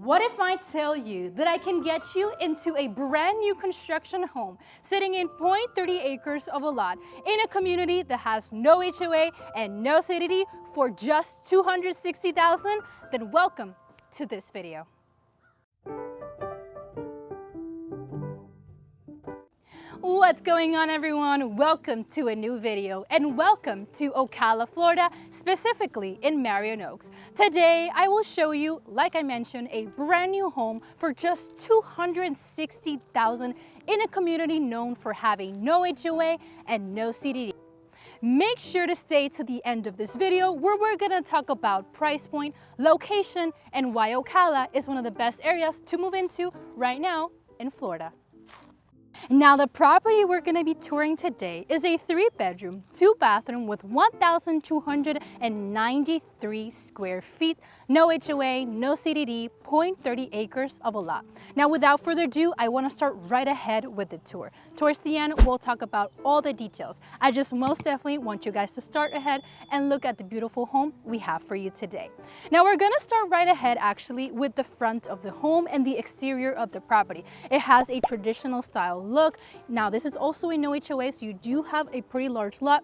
What if I tell you that I can get you into a brand new construction home sitting in 0.30 acres of a lot in a community that has no HOA and no CDD for just $260,000? Then welcome to this video. What's going on, everyone? Welcome to a new video and welcome to Ocala, Florida, specifically in Marion Oaks. Today, I will show you, like I mentioned, a brand new home for just $260,000 in a community known for having no HOA and no CDD. Make sure to stay to the end of this video where we're gonna talk about price point, location, and why Ocala is one of the best areas to move into right now in Florida. Now, the property we're going to be touring today is a 3-bedroom, 2-bathroom with 1,293 square feet, no HOA, no CDD, 0.30 acres of a lot. Now, without further ado, I want to start right ahead with the tour. Towards the end, we'll talk about all the details. I just most definitely want you guys to start ahead and look at the beautiful home we have for you today. Now, we're going to start right ahead actually with the front of the home and the exterior of the property. It has a traditional style look. Now, this is also a no HOA, so you do have a pretty large lot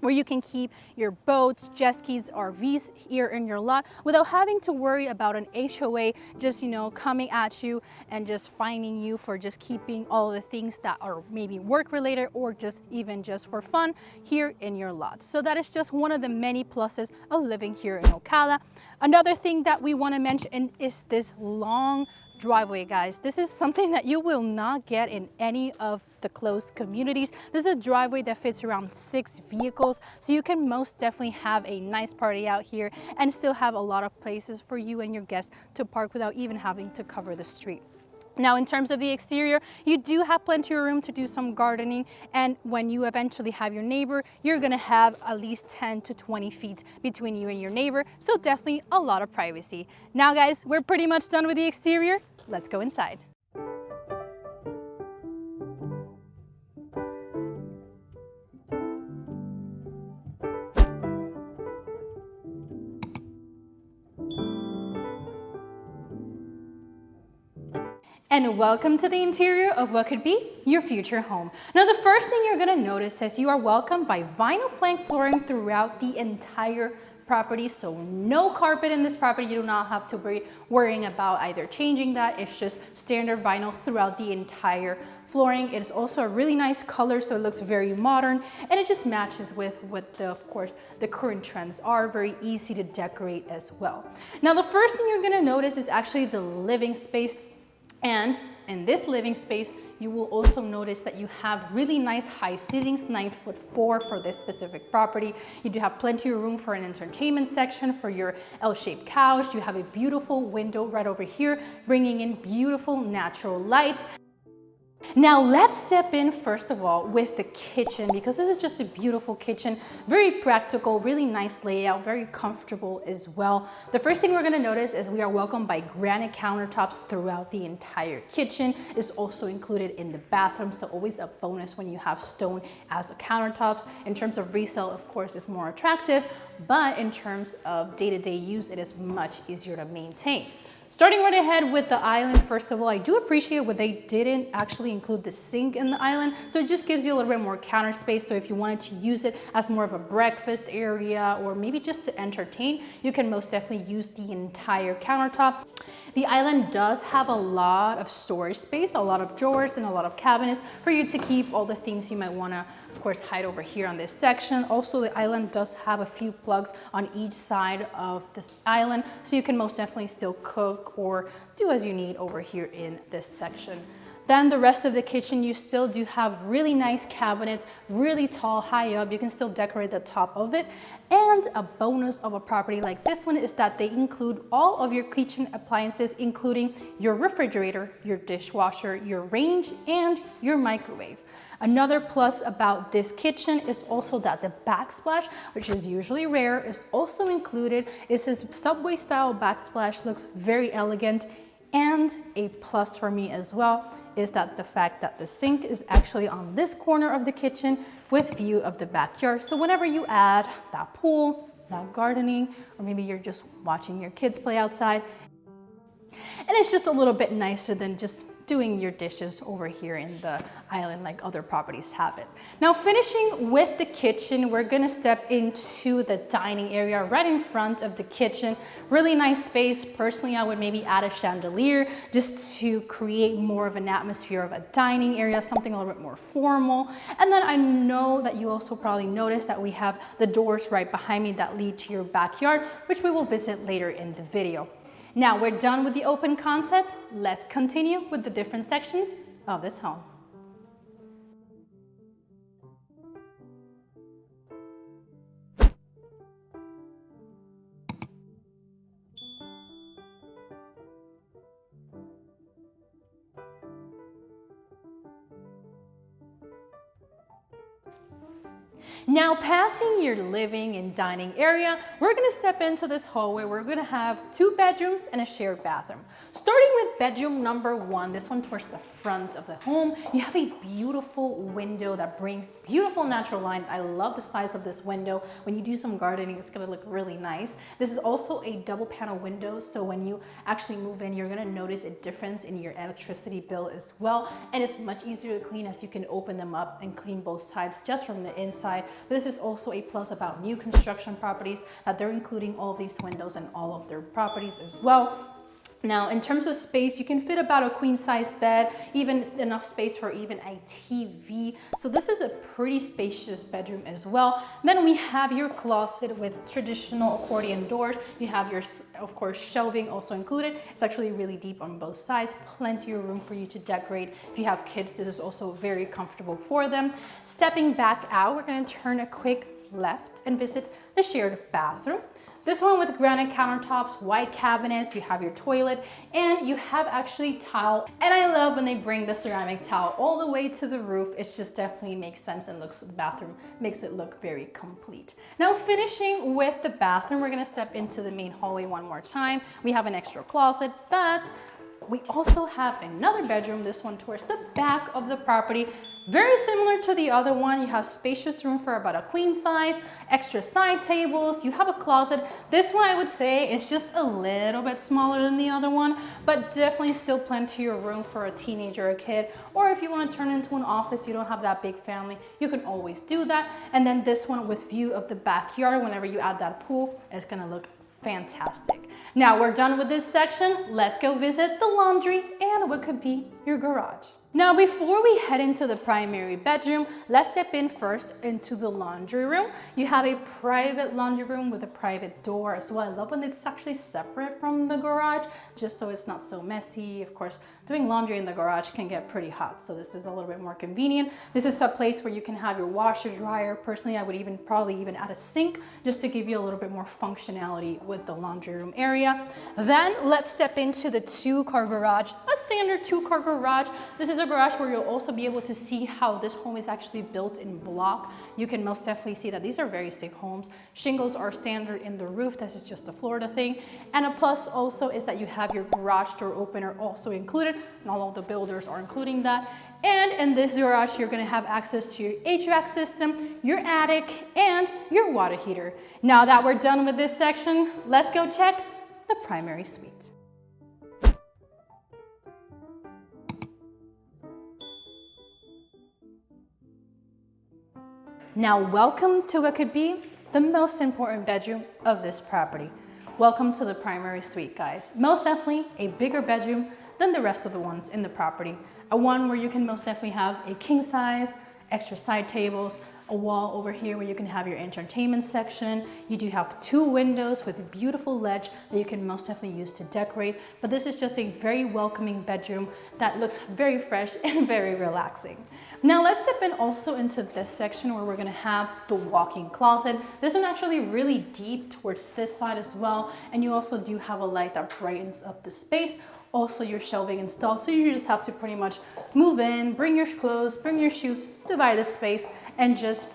where you can keep your boats, jet skis, RVs here in your lot without having to worry about an HOA just, coming at you and just fining you for just keeping all the things that are maybe work related or just even just for fun here in your lot. So that is just one of the many pluses of living here in Ocala. Another thing that we want to mention is this long driveway, guys. This is something that you will not get in any of the closed communities. This is a driveway that fits around 6 vehicles, so you can most definitely have a nice party out here and still have a lot of places for you and your guests to park without even having to cover the street. Now, in terms of the exterior, you do have plenty of room to do some gardening, and when you eventually have your neighbor, you're gonna have at least 10 to 20 feet between you and your neighbor, so definitely a lot of privacy. Now, guys, we're pretty much done with the exterior. Let's go inside. And welcome to the interior of what could be your future home. Now, the first thing you're gonna notice is you are welcomed by vinyl plank flooring throughout the entire property. So no carpet in this property. You do not have to be worrying about either changing that. It's just standard vinyl throughout the entire flooring. It is also a really nice color, so it looks very modern, and it just matches with what of course, the current trends are. Very easy to decorate as well. Now, the first thing you're gonna notice is actually the living space. And in this living space, you will also notice that you have really nice high ceilings, 9'4" for this specific property. You do have plenty of room for an entertainment section for your L-shaped couch. You have a beautiful window right over here, bringing in beautiful natural light. Now, let's step in first of all with the kitchen, because this is just a beautiful kitchen, very practical, really nice layout, very comfortable as well. The first thing we're gonna notice is we are welcomed by granite countertops throughout the entire kitchen. It's also included in the bathroom, so always a bonus when you have stone as a countertops. In terms of resale, of course, it's more attractive, but in terms of day-to-day use, it is much easier to maintain. Starting right ahead with the island, first of all, I do appreciate what they didn't actually include the sink in the island, so it just gives you a little bit more counter space. So if you wanted to use it as more of a breakfast area or maybe just to entertain, you can most definitely use the entire countertop. The island does have a lot of storage space, a lot of drawers and a lot of cabinets for you to keep all the things you might want to, of course, hide over here on this section. Also, the island does have a few plugs on each side of this island, so you can most definitely still cook or do as you need over here in this section. Then the rest of the kitchen, you still do have really nice cabinets, really tall, high up. You can still decorate the top of it. And a bonus of a property like this one is that they include all of your kitchen appliances, including your refrigerator, your dishwasher, your range, and your microwave. Another plus about this kitchen is also that the backsplash, which is usually rare, is also included. It's this subway style backsplash, looks very elegant. And a plus for me as well is that the fact that the sink is actually on this corner of the kitchen with view of the backyard. So whenever you add that pool, that gardening, or maybe you're just watching your kids play outside, And it's just a little bit nicer than just doing your dishes over here in the island like other properties have it. Now finishing with the kitchen, we're gonna step into the dining area right in front of the kitchen. Really nice space. Personally, I would maybe add a chandelier just to create more of an atmosphere of a dining area, something a little bit more formal. And then I know that you also probably noticed that we have the doors right behind me that lead to your backyard, which we will visit later in the video. Now we're done with the open concept. Let's continue with the different sections of this home. Now passing your living and dining area, we're gonna step into this hallway. We're gonna have 2 bedrooms and a shared bathroom. Starting with bedroom number 1, this one towards the front of the home, you have a beautiful window that brings beautiful natural light. I love the size of this window. When you do some gardening, it's gonna look really nice. This is also a double panel window, so when you actually move in, you're gonna notice a difference in your electricity bill as well. And it's much easier to clean as you can open them up and clean both sides just from the inside. But this is also a plus about new construction properties that they're including all of these windows in all of their properties as well. Now, in terms of space, you can fit about a queen size bed, even enough space for even a TV. So this is a pretty spacious bedroom as well. Then we have your closet with traditional accordion doors. You have your, of course, shelving also included. It's actually really deep on both sides, plenty of room for you to decorate. If you have kids, this is also very comfortable for them. Stepping back out, we're gonna turn a quick left and visit the shared bathroom. This one with granite countertops, white cabinets, you have your toilet, and you have actually tile. And I love when they bring the ceramic tile all the way to the roof. It just definitely makes sense and looks, the bathroom makes it look very complete. Now finishing with the bathroom, we're gonna step into the main hallway one more time. We have an extra closet, but we also have another bedroom, this one towards the back of the property. Very similar to the other one, you have spacious room for about a queen size, extra side tables, you have a closet. This one I would say is just a little bit smaller than the other one, but definitely still plenty of room for a teenager or a kid. Or if you want to turn it into an office, you don't have that big family, you can always do that. And then this one with view of the backyard, whenever you add that pool, it's gonna look fantastic. Now we're done with this section. Let's go visit the laundry and what could be your garage. Now, before we head into the primary bedroom, let's step in first into the laundry room. You have a private laundry room with a private door as well. I love when it's actually separate from the garage, just so it's not so messy. Of course, doing laundry in the garage can get pretty hot, so this is a little bit more convenient. This is a place where you can have your washer, dryer. Personally, I would probably even add a sink just to give you a little bit more functionality with the laundry room area. Then let's step into the 2-car garage, a standard 2-car garage. This is a garage where you'll also be able to see how this home is actually built in block. You can most definitely see that these are very safe homes. Shingles are standard in the roof. This is just a Florida thing. And a plus also is that you have your garage door opener also included, and all of the builders are including that. And in this garage, you're gonna have access to your HVAC system, your attic, and your water heater. Now that we're done with this section, let's go check the primary suite. Now, welcome to what could be the most important bedroom of this property. Welcome to the primary suite, guys. Most definitely a bigger bedroom than the rest of the ones in the property. A one where you can most definitely have a king size, extra side tables, a wall over here where you can have your entertainment section. You do have 2 windows with a beautiful ledge that you can most definitely use to decorate. But this is just a very welcoming bedroom that looks very fresh and very relaxing. Now let's step in also into this section where we're gonna have the walk-in closet. This one actually really deep towards this side as well. And you also do have a light that brightens up the space. Also your shelving installed. So you just have to pretty much move in, bring your clothes, bring your shoes, divide the space, and just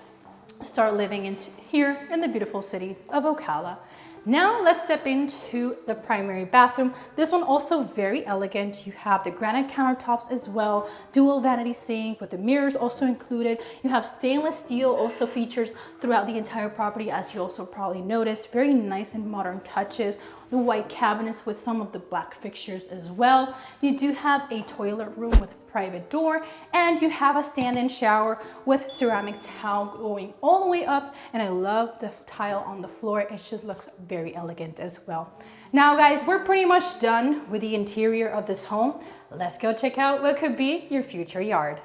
start living into here in the beautiful city of Ocala. Now let's step into the primary bathroom. This one also very elegant. You have the granite countertops as well, dual vanity sink with the mirrors also included. You have stainless steel also features throughout the entire property, as you also probably noticed. Very nice and modern touches. the white cabinets with some of the black fixtures as well. You do have a toilet room with private door, and you have a stand-in shower with ceramic tile going all the way up, and I love the tile on the floor. It just looks very elegant as well. Now guys, we're pretty much done with the interior of this home. Let's go check out what could be your future yard.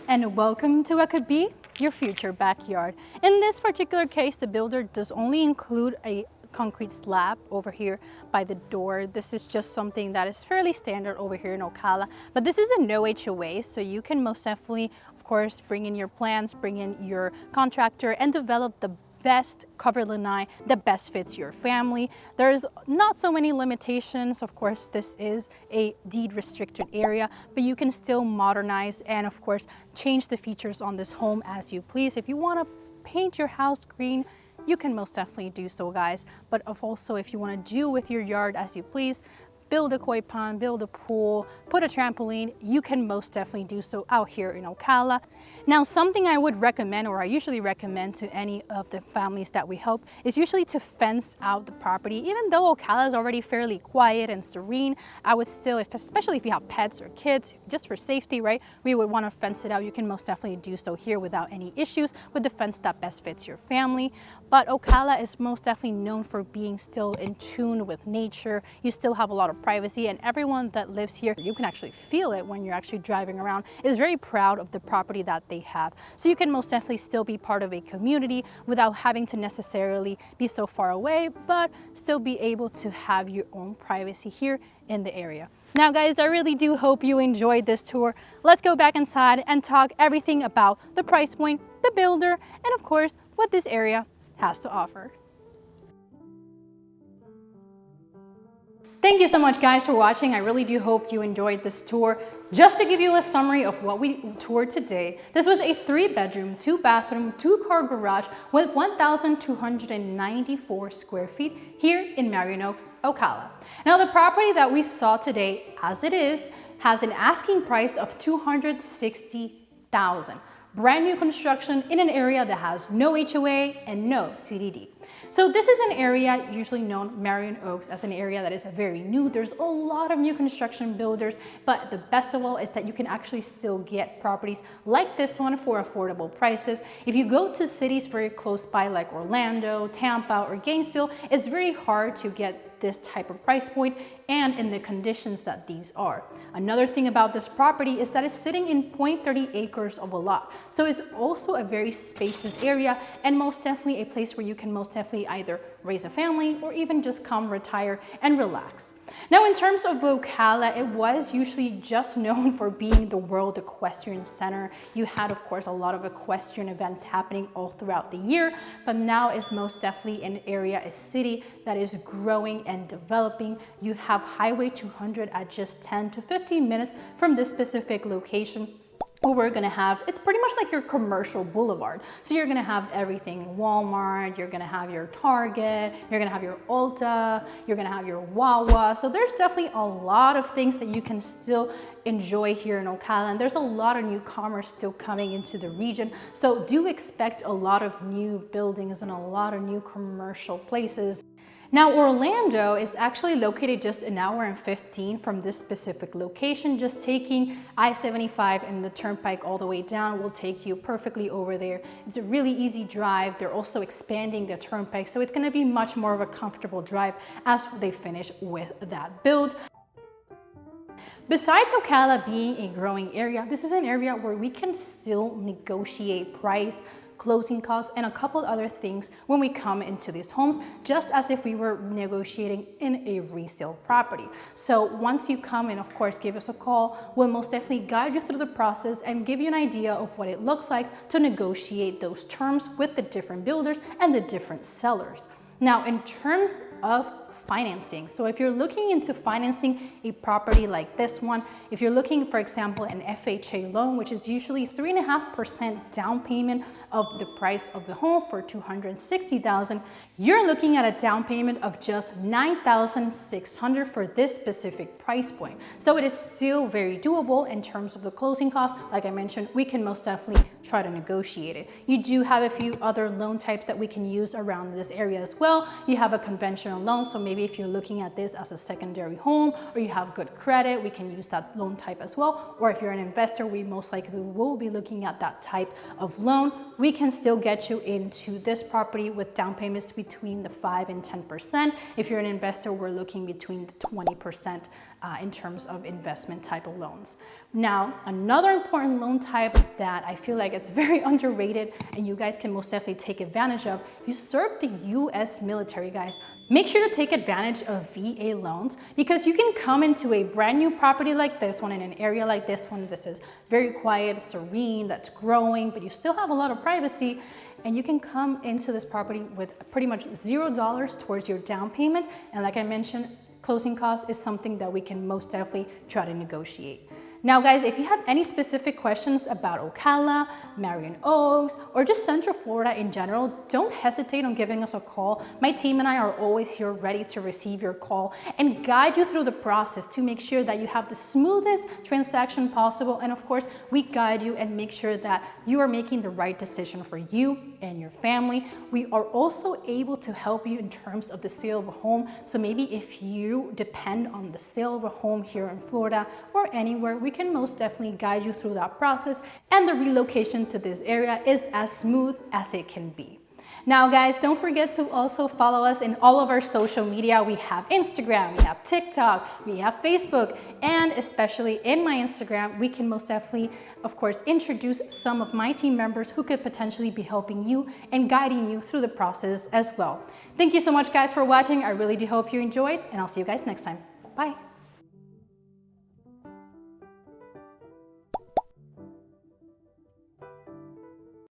And welcome to what could be your future backyard. In this particular case, the builder does only include a concrete slab over here by the door. This is just something that is fairly standard over here in Ocala, but this is a no HOA, so you can most definitely, of course, bring in your plans, bring in your contractor, and develop the best cover lanai that best fits your family. There's not so many limitations. Of course, this is a deed restricted area, but you can still modernize and of course change the features on this home as you please. If you want to paint your house green, you can most definitely do so, guys. But also, if you want to do with your yard as you please, build a koi pond, build a pool, put a trampoline, you can most definitely do so out here in Ocala. Now, something I would recommend, or I usually recommend to any of the families that we help, is usually to fence out the property. Even though Ocala is already fairly quiet and serene, I would still, especially if you have pets or kids, just for safety, right? We would want to fence it out. You can most definitely do so here without any issues with the fence that best fits your family. But Ocala is most definitely known for being still in tune with nature. You still have a lot of privacy, and everyone that lives here, you can actually feel it when you're actually driving around, is very proud of the property that they have. So you can most definitely still be part of a community without having to necessarily be so far away, but still be able to have your own privacy here in the area. Now guys, I really do hope you enjoyed this tour. Let's go back inside and talk everything about the price point, the builder, and of course, what this area has to offer. Thank you so much guys for watching. I really do hope you enjoyed this tour. Just to give you a summary of what we toured today, this was a 3-bedroom, 2-bathroom, 2-car garage with 1,294 square feet here in Marion Oaks, Ocala. Now the property that we saw today, as it is, has an asking price of $260,000. Brand new construction in an area that has no HOA and no CDD. So this is an area usually known, Marion Oaks, as an area that is very new. There's a lot of new construction builders, but the best of all is that you can actually still get properties like this one for affordable prices. If you go to cities very close by like Orlando, Tampa, or Gainsville, it's very hard to get this type of price point and in the conditions that these are. Another thing about this property is that it's sitting in 0.30 acres of a lot. So it's also a very spacious area and most definitely a place where you can most definitely either raise a family or even just come retire and relax. Now in terms of Ocala, it was usually just known for being the World Equestrian Center. You had of course a lot of equestrian events happening all throughout the year, but now is most definitely an area, a city that is growing and developing. You have Highway 200 at just 10 to 15 minutes from this specific location. What we're gonna have, it's pretty much like your commercial boulevard. So you're gonna have everything, Walmart, you're gonna have your Target, you're gonna have your Ulta, you're gonna have your Wawa. So there's definitely a lot of things that you can still enjoy here in Ocala. And there's a lot of new commerce still coming into the region. So do expect a lot of new buildings and a lot of new commercial places. Now, Orlando is actually located just an hour and 15 from this specific location. Just taking I-75 and the turnpike all the way down will take you perfectly over there. It's a really easy drive. They're also expanding the turnpike, so it's gonna be much more of a comfortable drive as they finish with that build. Besides Ocala being a growing area, this is an area where we can still negotiate price, closing costs, and a couple other things when we come into these homes, just as if we were negotiating in a resale property. So once you come in, of course, give us a call. We'll most definitely guide you through the process and give you an idea of what it looks like to negotiate those terms with the different builders and the different sellers. Now, in terms of financing. So if you're looking into financing a property like this one, if you're looking, for example, an FHA loan, which is usually 3.5% down payment of the price of the home for $260,000, you're looking at a down payment of just $9,600 for this specific price point. So it is still very doable in terms of the closing costs. Like I mentioned, we can most definitely try to negotiate it. You do have a few other loan types that we can use around this area as well. You have a conventional loan, so maybe maybe if you're looking at this as a secondary home or you have good credit, we can use that loan type as well. Or if you're an investor, we most likely will be looking at that type of loan. We can still get you into this property with down payments between the 5 and 10%. If you're an investor, we're looking between the 20% in terms of investment type of loans. Now, another important loan type that I feel like it's very underrated and you guys can most definitely take advantage of, you serve the US military, guys. Make sure to take advantage of VA loans because you can come into a brand new property like this one in an area like this one. This is very quiet, serene, that's growing, but you still have a lot of privacy. And you can come into this property with pretty much $0 towards your down payment. And like I mentioned, closing costs is something that we can most definitely try to negotiate. Now guys, if you have any specific questions about Ocala, Marion Oaks, or just Central Florida in general, don't hesitate on giving us a call. My team and I are always here ready to receive your call and guide you through the process to make sure that you have the smoothest transaction possible. And of course, we guide you and make sure that you are making the right decision for you and your family. We are also able to help you in terms of the sale of a home. So maybe if you depend on the sale of a home here in Florida or anywhere, we can most definitely guide you through that process, and the relocation to this area is as smooth as it can be. Now guys, don't forget to also follow us in all of our social media. We have Instagram, we have TikTok, we have Facebook, and especially in my Instagram, we can most definitely, of course, introduce some of my team members who could potentially be helping you and guiding you through the process as well. Thank you so much guys for watching. I really do hope you enjoyed, and I'll see you guys next time. Bye.